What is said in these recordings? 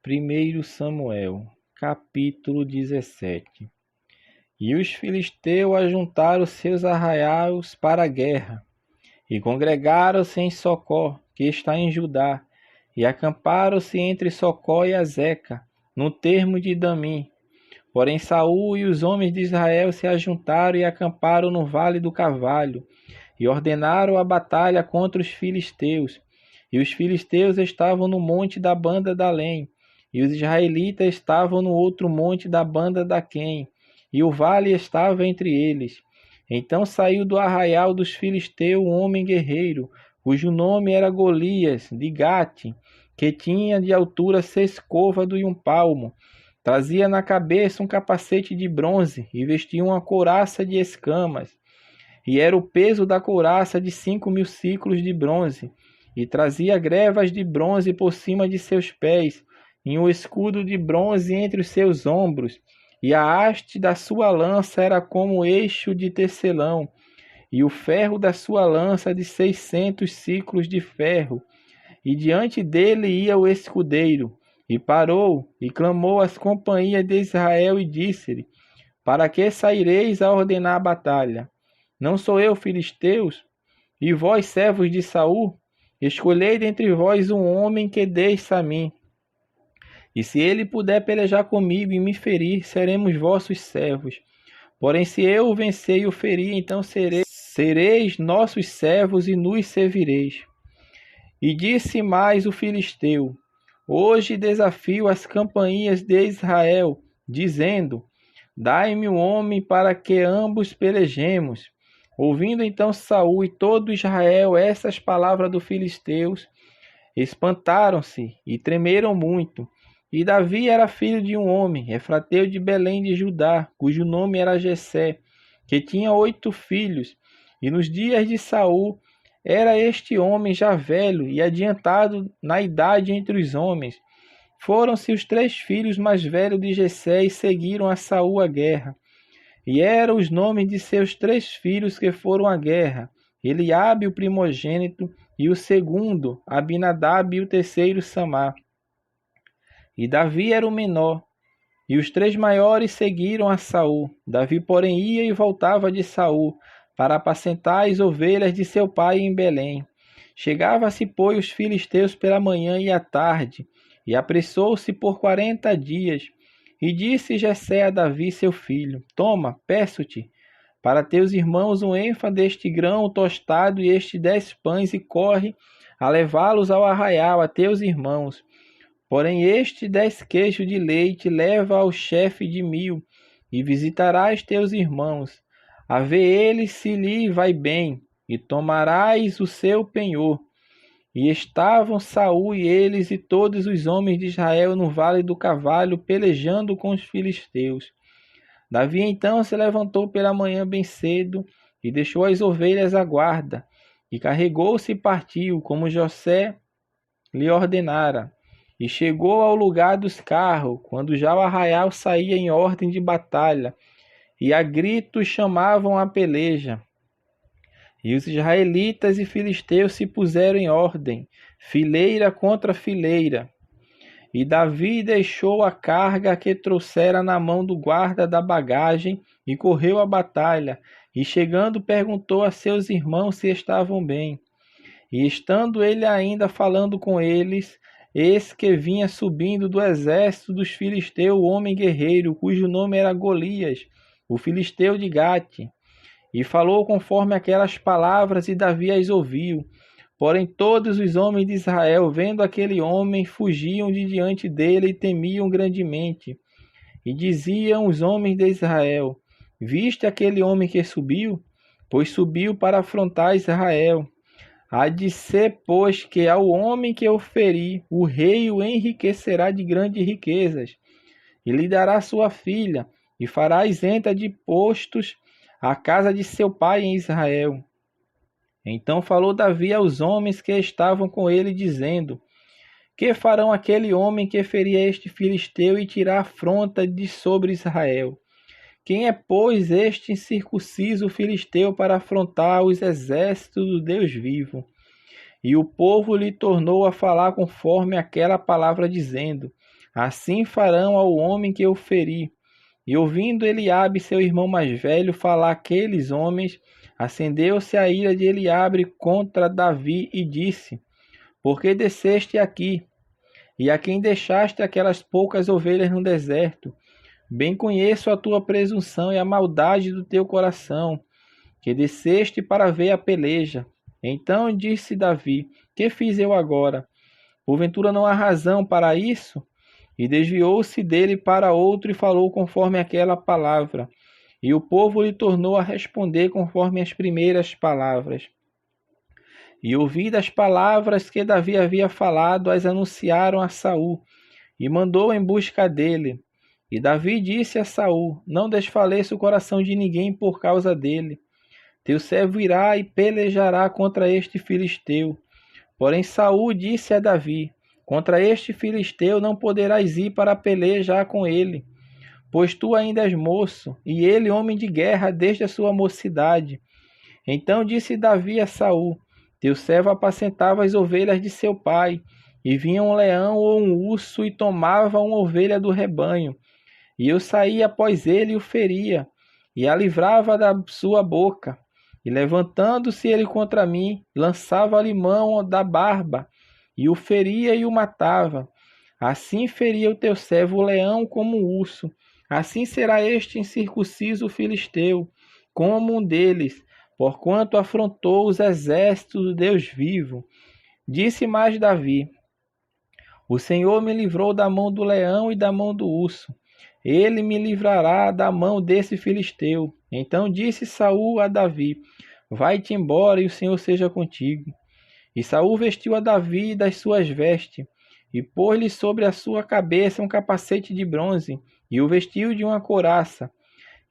1 Samuel, capítulo 17. E os filisteus ajuntaram seus arraiais para a guerra, e congregaram-se em Socó, que está em Judá, e acamparam-se entre Socó e Azeca, no termo de Damim. Porém Saul e os homens de Israel se ajuntaram e acamparam no vale do Carvalho, e ordenaram a batalha contra os filisteus. E os filisteus estavam no monte da banda da Além, e os israelitas estavam no outro monte da banda da Quém, e o vale estava entre eles. Então saiu do arraial dos filisteus um homem guerreiro, cujo nome era Golias, de Gate, que tinha de altura 6 côvados e 1 palmo. Trazia na cabeça um capacete de bronze, e vestia uma couraça de escamas. E era o peso da couraça de 5.000 siclos de bronze, e trazia grevas de bronze por cima de seus pés, e um escudo de bronze entre os seus ombros, e a haste da sua lança era como eixo de tecelão, e o ferro da sua lança de 600 siclos de ferro. E diante dele ia o escudeiro, e parou, e clamou às companhias de Israel, e disse-lhe: Para que saireis a ordenar a batalha? Não sou eu, filisteus? E vós, servos de Saul? Escolhei dentre vós um homem que desça a mim. E se ele puder pelejar comigo e me ferir, seremos vossos servos. Porém, se eu o vencer e o ferir, então sereis nossos servos e nos servireis. E disse mais o filisteu: Hoje desafio as companhias de Israel, dizendo: Dai-me um homem para que ambos pelejemos. Ouvindo então Saul e todo Israel essas palavras dos filisteus, espantaram-se e tremeram muito. E Davi era filho de um homem, efrateu de Belém de Judá, cujo nome era Jessé, que tinha 8 filhos. E nos dias de Saul era este homem já velho e adiantado na idade entre os homens. Foram-se os 3 filhos mais velhos de Jessé e seguiram a Saul à guerra. E eram os nomes de seus 3 filhos que foram à guerra: Eliabe, o primogênito, e o segundo, Abinadab, e o terceiro, Samá. E Davi era o menor, e os 3 maiores seguiram a Saul. Davi, porém, ia e voltava de Saul, para apacentar as ovelhas de seu pai em Belém. Chegava-se, pois, os filisteus pela manhã e à tarde, e apressou-se por 40 dias. E disse Jessé a Davi, seu filho: Toma, peço-te, para teus irmãos um êfa deste grão tostado e estes 10 pães, e corre a levá-los ao arraial a teus irmãos. Porém este 10 queijos de leite leva ao chefe de 1000, e visitarás teus irmãos, a ver ele se lhe vai bem, e tomarás o seu penhor. E estavam Saul e eles e todos os homens de Israel no vale do Carvalho, pelejando com os filisteus. Davi então se levantou pela manhã bem cedo, e deixou as ovelhas à guarda, e carregou-se e partiu, como Jessé lhe ordenara. E chegou ao lugar dos carros, quando já o arraial saía em ordem de batalha, e a gritos chamavam a peleja. E os israelitas e filisteus se puseram em ordem, fileira contra fileira. E Davi deixou a carga que trouxera na mão do guarda da bagagem, e correu à batalha, e chegando perguntou a seus irmãos se estavam bem. E estando ele ainda falando com eles, eis que vinha subindo do exército dos filisteus o homem guerreiro, cujo nome era Golias, o filisteu de Gate. E falou conforme aquelas palavras, e Davi as ouviu. Porém todos os homens de Israel, vendo aquele homem, fugiam de diante dele e temiam grandemente. E diziam os homens de Israel: Viste aquele homem que subiu? Pois subiu para afrontar Israel. Há de ser, pois, que ao homem que eu feri, o rei o enriquecerá de grandes riquezas, e lhe dará sua filha, e fará isenta de postos a casa de seu pai em Israel. Então falou Davi aos homens que estavam com ele, dizendo: Que farão aquele homem que ferir este filisteu e tirar a afronta de sobre Israel? Quem é, pois, este incircunciso filisteu para afrontar os exércitos do Deus vivo? E o povo lhe tornou a falar conforme aquela palavra, dizendo: assim farão ao homem que eu feri. E ouvindo Eliabe, seu irmão mais velho, falar aqueles homens, acendeu-se a ira de Eliabe contra Davi e disse: Por que desceste aqui? E a quem deixaste aquelas poucas ovelhas no deserto? Bem conheço a tua presunção e a maldade do teu coração, que desceste para ver a peleja. Então disse Davi: Que fiz eu agora? Porventura não há razão para isso? E desviou-se dele para outro e falou conforme aquela palavra. E o povo lhe tornou a responder conforme as primeiras palavras. E ouvidas as palavras que Davi havia falado, as anunciaram a Saul, e mandou em busca dele. E Davi disse a Saul: Não desfaleça o coração de ninguém por causa dele. Teu servo irá e pelejará contra este filisteu. Porém Saul disse a Davi: Contra este filisteu não poderás ir para pelejar com ele, pois tu ainda és moço, e ele homem de guerra desde a sua mocidade. Então disse Davi a Saul: Teu servo apacentava as ovelhas de seu pai, e vinha um leão ou um urso e tomava uma ovelha do rebanho. E eu saía após ele e o feria, e a livrava da sua boca. E levantando-se ele contra mim, lançava-lhe mão da barba, e o feria e o matava. Assim feria o teu servo o leão como o urso. Assim será este incircunciso filisteu, como um deles, porquanto afrontou os exércitos do Deus vivo. Disse mais Davi: O Senhor me livrou da mão do leão e da mão do urso. Ele me livrará da mão desse filisteu. Então disse Saul a Davi: Vai-te embora e o Senhor seja contigo. E Saul vestiu a Davi das suas vestes, e pôs-lhe sobre a sua cabeça um capacete de bronze, e o vestiu de uma couraça.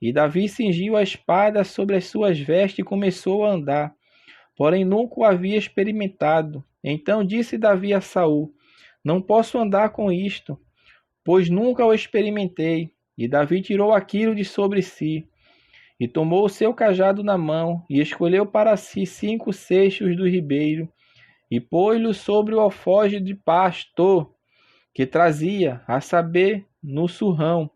E Davi cingiu a espada sobre as suas vestes e começou a andar. Porém nunca o havia experimentado. Então disse Davi a Saul: Não posso andar com isto, pois nunca o experimentei. E Davi tirou aquilo de sobre si, e tomou o seu cajado na mão, e escolheu para si 5 seixos do ribeiro, e pôs-lhe sobre o alforje de pasto que trazia, a saber, no surrão,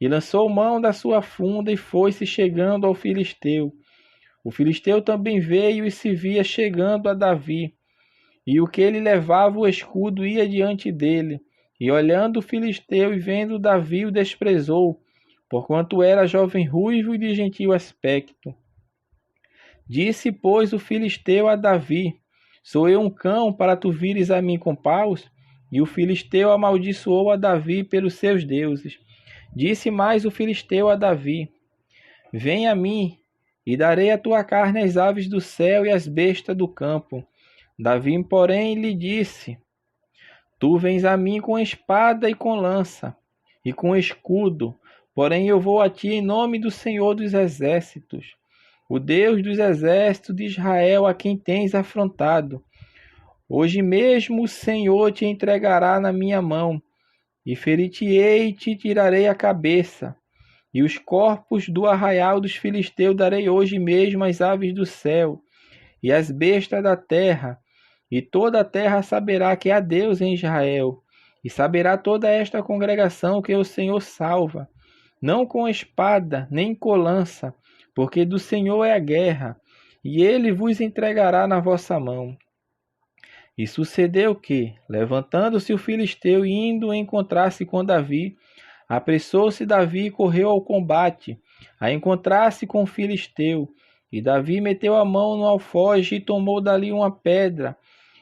e lançou mão da sua funda e foi-se chegando ao filisteu. O filisteu também veio e se via chegando a Davi, e o que ele levava o escudo ia diante dele, e olhando o filisteu e vendo Davi o desprezou, porquanto era jovem ruivo e de gentil aspecto. Disse, pois, o filisteu a Davi: Sou eu um cão para tu vires a mim com paus? E o filisteu amaldiçoou a Davi pelos seus deuses. Disse mais o filisteu a Davi: Vem a mim, e darei a tua carne às aves do céu e às bestas do campo. Davi, porém, lhe disse: Tu vens a mim com espada e com lança, e com escudo, porém eu vou a ti em nome do Senhor dos Exércitos, o Deus dos exércitos de Israel, a quem tens afrontado. Hoje mesmo o Senhor te entregará na minha mão, e ferir-te-ei e te tirarei a cabeça. E os corpos do arraial dos filisteus darei hoje mesmo às aves do céu, e às bestas da terra, e toda a terra saberá que há Deus em Israel, e saberá toda esta congregação que o Senhor salva, não com espada, nem com lança, porque do Senhor é a guerra, e ele vos entregará na vossa mão. E sucedeu que, levantando-se o filisteu e indo encontrar-se com Davi, apressou-se Davi e correu ao combate, a encontrar-se com o filisteu. E Davi meteu a mão no alforje e tomou dali uma pedra,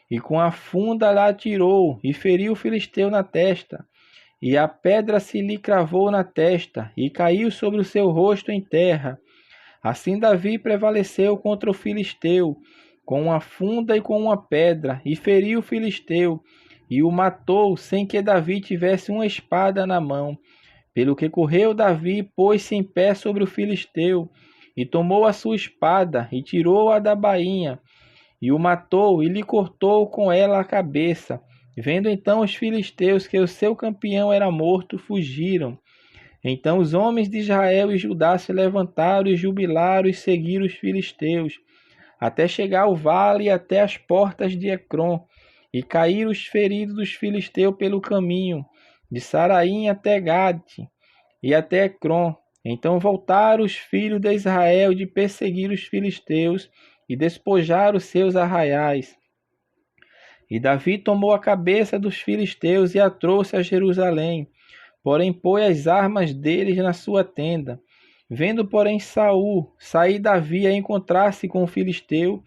e com a funda lá atirou, e feriu o filisteu na testa. E a pedra se lhe cravou na testa, e caiu sobre o seu rosto em terra. Assim Davi prevaleceu contra o filisteu, com uma funda e com uma pedra, e feriu o filisteu, e o matou, sem que Davi tivesse uma espada na mão. Pelo que correu Davi, pôs-se em pé sobre o filisteu, e tomou a sua espada, e tirou-a da bainha, e o matou, e lhe cortou com ela a cabeça. Vendo então os filisteus que o seu campeão era morto, fugiram. Então os homens de Israel e Judá se levantaram e jubilaram e seguiram os filisteus, até chegar ao vale e até as portas de Ecrom, e caíram os feridos dos filisteus pelo caminho, de Saraim até Gade e até Ecrom. Então voltaram os filhos de Israel de perseguir os filisteus e despojar os seus arraiais. E Davi tomou a cabeça dos filisteus e a trouxe a Jerusalém, porém pôs as armas deles na sua tenda. Vendo, porém, Saul sair Davi a encontrar-se com o filisteu,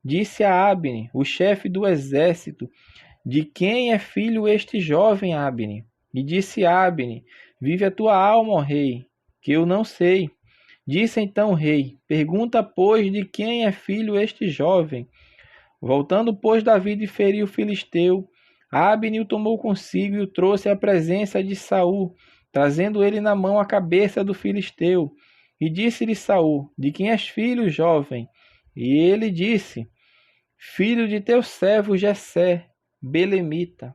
disse a Abner, o chefe do exército: de quem é filho este jovem, Abner? E disse Abner: vive a tua alma, ó rei, que eu não sei. Disse então o rei: pergunta, pois, de quem é filho este jovem? Voltando, pois, Davi de ferir o filisteu, Abner o tomou consigo e o trouxe à presença de Saul, trazendo ele na mão a cabeça do filisteu. E disse-lhe Saul: de quem és filho, jovem? E ele disse: filho de teu servo Jessé, belemita.